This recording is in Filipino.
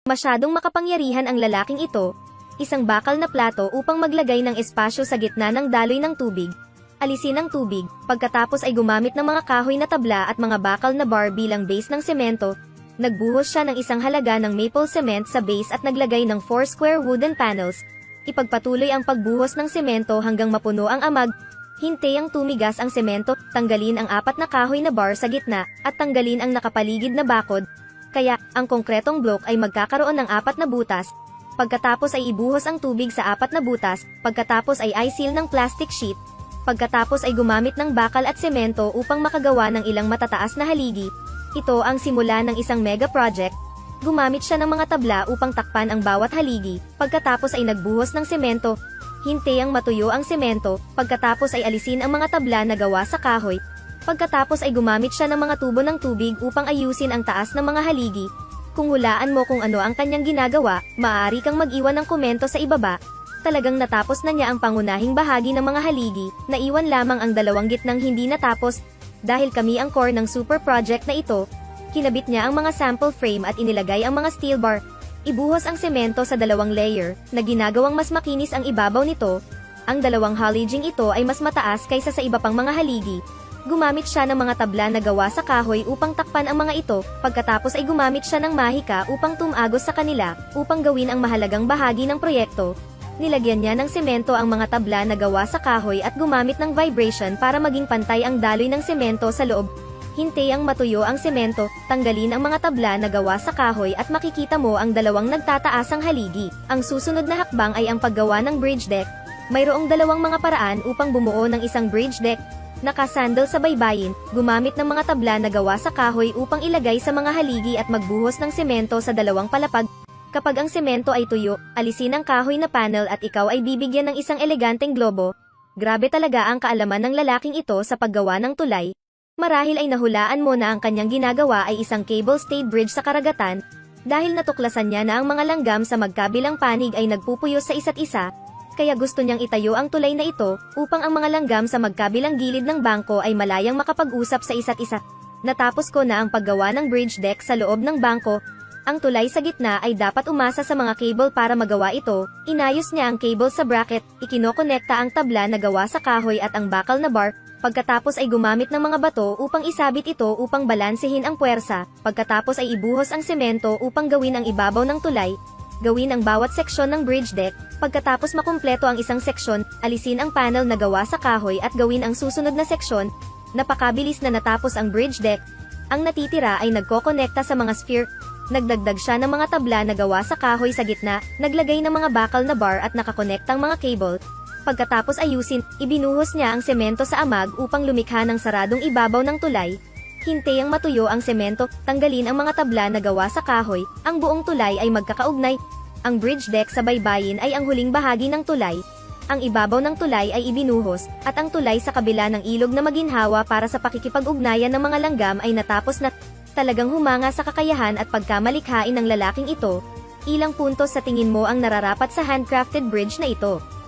Masyadong makapangyarihan ang lalaking ito, isang bakal na plato upang maglagay ng espasyo sa gitna ng daloy ng tubig. Alisin ang tubig, pagkatapos ay gumamit ng mga kahoy na tabla at mga bakal na bar bilang base ng semento. Nagbuhos siya ng isang halaga ng maple cement sa base at naglagay ng 4 square wooden panels. Ipagpatuloy ang pagbuhos ng semento hanggang mapuno ang amag. Hintayang tumigas ang semento, tanggalin ang 4 na kahoy na bar sa gitna, at tanggalin ang nakapaligid na bakod. Kaya, ang konkretong block ay magkakaroon ng 4 na butas. Pagkatapos ay ibuhos ang tubig sa 4 na butas, pagkatapos ay i-seal ng plastic sheet. Pagkatapos ay gumamit ng bakal at semento upang makagawa ng ilang matataas na haligi. Ito ang simula ng isang mega project. Gumamit siya ng mga tabla upang takpan ang bawat haligi, pagkatapos ay nagbuhos ng semento. Hintayang matuyo ang semento, pagkatapos ay alisin ang mga tabla na gawa sa kahoy. Pagkatapos ay gumamit siya ng mga tubo ng tubig upang ayusin ang taas ng mga haligi. Kung hulaan mo kung ano ang kanyang ginagawa, maaari kang mag-iwan ng komento sa ibaba. Talagang natapos na niya ang pangunahing bahagi ng mga haligi, naiwan lamang ang 2 gitnang hindi natapos. Dahil kami ang core ng super project na ito, kinabit niya ang mga sample frame at inilagay ang mga steel bar. Ibuhos ang semento sa 2 layer, na ginagawang mas makinis ang ibabaw nito. Ang 2 haliging ito ay mas mataas kaysa sa iba pang mga haligi. Gumamit siya ng mga tabla na gawa sa kahoy upang takpan ang mga ito, pagkatapos ay gumamit siya ng mahika upang tumagos sa kanila, upang gawin ang mahalagang bahagi ng proyekto. Nilagyan niya ng semento ang mga tabla na gawa sa kahoy at gumamit ng vibration para maging pantay ang daloy ng semento sa loob. Hintayang matuyo ang semento, tanggalin ang mga tabla na gawa sa kahoy at makikita mo ang 2 nagtataasang haligi. Ang susunod na hakbang ay ang paggawa ng bridge deck. Mayroong 2 mga paraan upang bumuo ng isang bridge deck. Nakasandal sa baybayin, gumamit ng mga tabla na gawa sa kahoy upang ilagay sa mga haligi at magbuhos ng semento sa 2 palapag. Kapag ang semento ay tuyo, alisin ang kahoy na panel at ikaw ay bibigyan ng isang eleganteng globo. Grabe talaga ang kaalaman ng lalaking ito sa paggawa ng tulay. Marahil ay nahulaan mo na ang kanyang ginagawa ay isang cable-stayed bridge sa karagatan, dahil natuklasan niya na ang mga langgam sa magkabilang panig ay nagpupuyo sa isa't isa. Kaya gusto niyang itayo ang tulay na ito, upang ang mga langgam sa magkabilang gilid ng bangko ay malayang makapag-usap sa isa't isa. Natapos ko na ang paggawa ng bridge deck sa loob ng bangko. Ang tulay sa gitna ay dapat umasa sa mga cable para magawa ito. Inayos niya ang cable sa bracket, ikinokonekta ang tabla na gawa sa kahoy at ang bakal na bar. Pagkatapos ay gumamit ng mga bato upang isabit ito upang balansehin ang puwersa. Pagkatapos ay ibuhos ang semento upang gawin ang ibabaw ng tulay. Gawin ang bawat seksyon ng bridge deck. Pagkatapos makumpleto ang isang seksyon, alisin ang panel na gawa sa kahoy at gawin ang susunod na seksyon. Napakabilis na natapos ang bridge deck. Ang natitira ay nagkokonekta sa mga sphere. Nagdagdag siya ng mga tabla na gawa sa kahoy sa gitna, naglagay ng mga bakal na bar at nakakonektang mga cable. Pagkatapos ayusin, ibinuhos niya ang semento sa amag upang lumikha ng saradong ibabaw ng tulay. Hintayang matuyo ang semento, tanggalin ang mga tabla na gawa sa kahoy, ang buong tulay ay magkakaugnay. Ang bridge deck sa baybayin ay ang huling bahagi ng tulay. Ang ibabaw ng tulay ay ibinuhos, at ang tulay sa kabila ng ilog na maginhawa para sa pakikipag-ugnayan ng mga langgam ay natapos na. Talagang humanga sa kakayahan at pagkamalikhain ng lalaking ito. Ilang puntos sa tingin mo ang nararapat sa handcrafted bridge na ito?